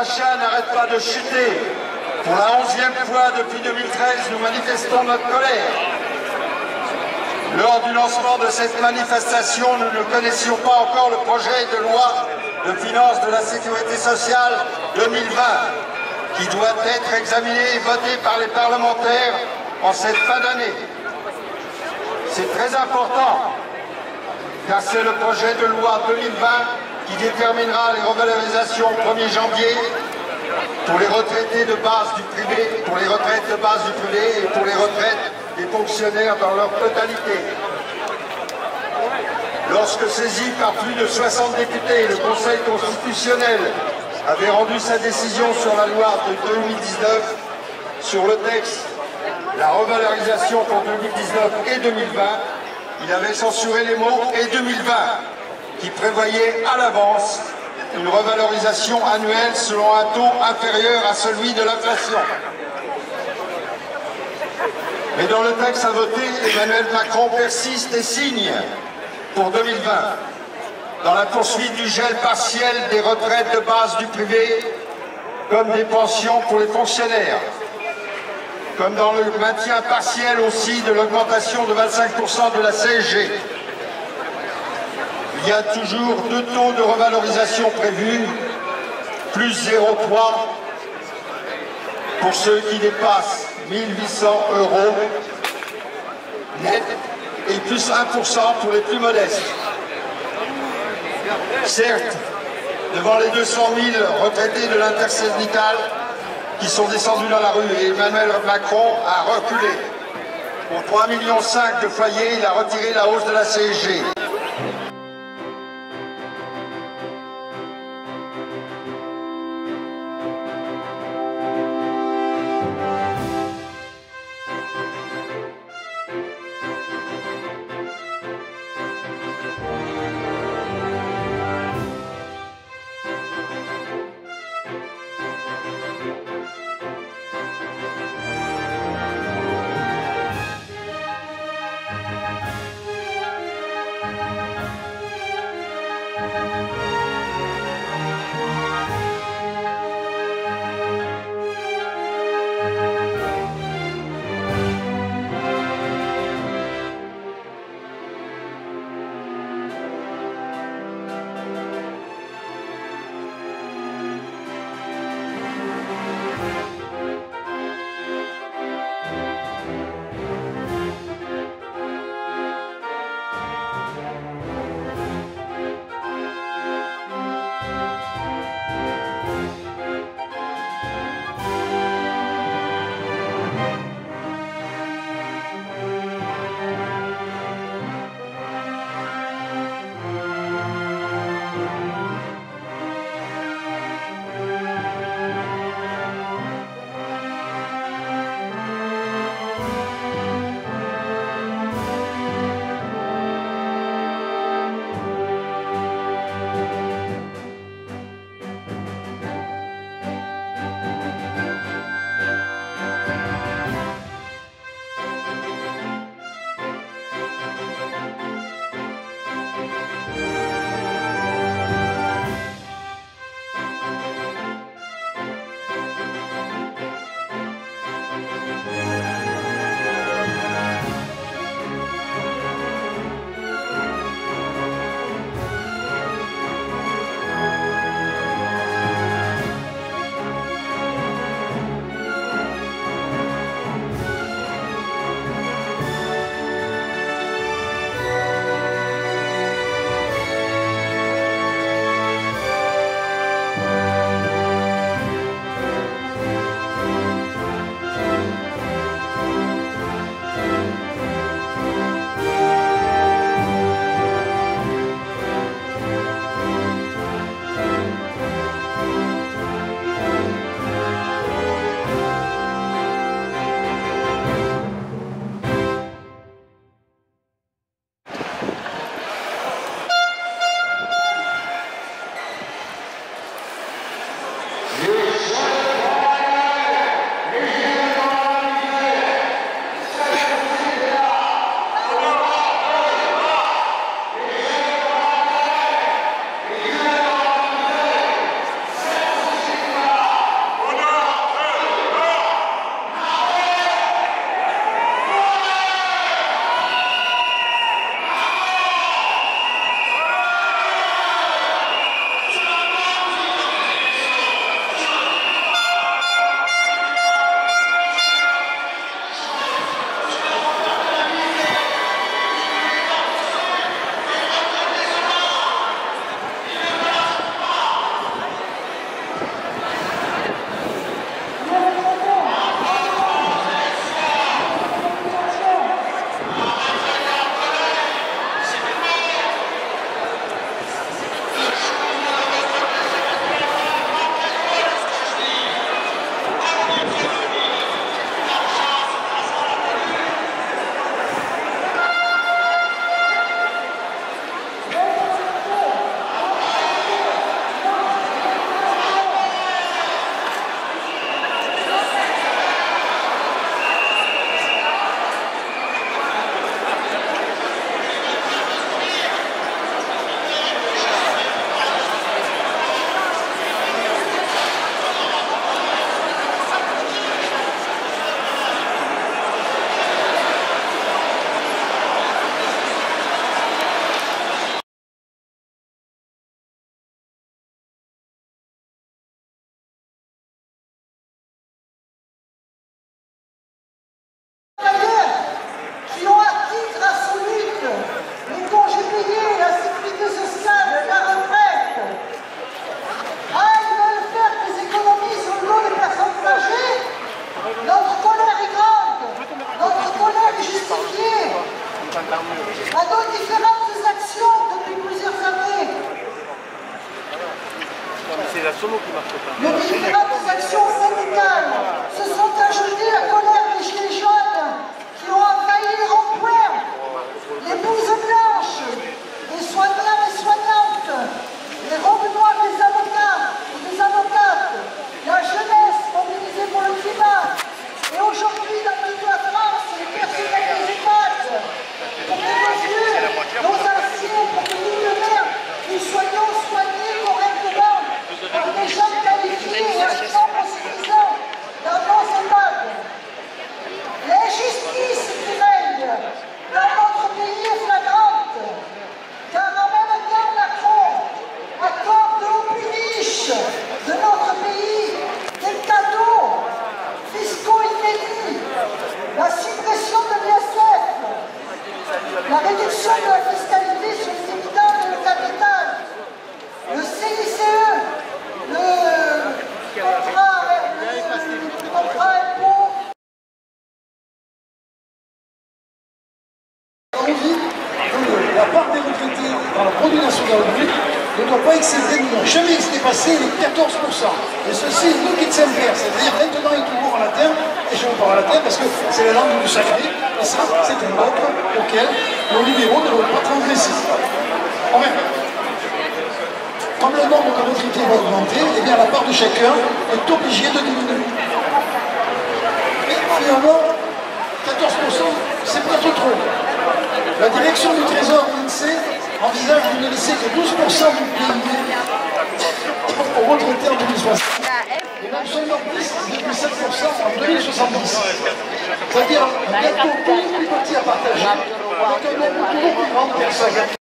d'achat n'arrête pas de chuter. Pour la 11e fois depuis 2013, nous manifestons notre colère. Lors du lancement de cette manifestation, nous ne connaissions pas encore le projet de loi de finances de la sécurité sociale 2020, qui doit être examiné et voté par les parlementaires en cette fin d'année. C'est très important, car c'est le projet de loi 2020 qui déterminera les revalorisations au 1er janvier pour les retraités de base du privé, pour les retraites de base du privé et pour les retraites des fonctionnaires dans leur totalité. Lorsque saisi par plus de 60 députés, le Conseil constitutionnel avait rendu sa décision sur la loi de 2019 sur le texte, la revalorisation pour 2019 et 2020, il avait censuré les mots « et 2020 » qui prévoyaient à l'avance une revalorisation annuelle selon un taux inférieur à celui de l'inflation. Mais dans le texte à voter, Emmanuel Macron persiste et signe pour 2020 dans la poursuite du gel partiel des retraites de base du privé comme des pensions pour les fonctionnaires, comme dans le maintien partiel aussi de l'augmentation de 25% de la CSG. Il y a toujours 2 taux de revalorisation prévus, plus 0,3 pour ceux qui dépassent 1 800 € net et plus 1% pour les plus modestes. Certes, devant les 200 000 retraités de l'intersyndicale qui sont descendus dans la rue, et Emmanuel Macron a reculé. Pour 3,5 millions de foyers, il a retiré la hausse de la CSG. nos différentes actions depuis plusieurs années. C'est la sono qui marche pas. Nos différentes actions syndicales se sont ajoutées à la colère des gilets jaunes qui ont envahi les ronds-points, les blouses blanches, les soignants et soignantes, les robes noires des avocats et des avocates, la jeunesse mobilisée pour le climat, et aujourd'hui dans toute la France, les personnels des EHPAD, pour que nos vieux, nos anciens, pour que nous demain, nous soyons soignés correctement par des gens qualifiés et un nombre suffisant dans nos EHPAD. L'injustice qui règne dans notre pays est flagrante, car en même temps Macron accorde aux plus riches de notre pays des cadeaux fiscaux inédits, la suppression de l'ISF, la réduction de la fiscalité sur les dividendes et le capital, le CICE, le contrat impôt. On dit que la part des retraités dans le produit national brut ne doit pas excéder, ne doit jamais dépasser les 14%. Et ceci est nous qui s'impère, c'est-à-dire maintenant et toujours en latin, et je veux parler en latin parce que c'est la langue du sacré, et ça, c'est un ordre auquel nos libéraux ne doivent pas transgresser. Enfin, comme le nombre de retraités va augmenter, eh bien la part de chacun est obligée de diminuer. Et finalement, 14%, c'est peut-être trop. La direction du Trésor, l'INSEE, envisage de ne laisser que 12% du PIB aux retraités en 2060. Et même seulement 10,7% en 2070. C'est-à-dire un gâteau beaucoup plus petit à partager, avec un nombre beaucoup plus grand de personnes.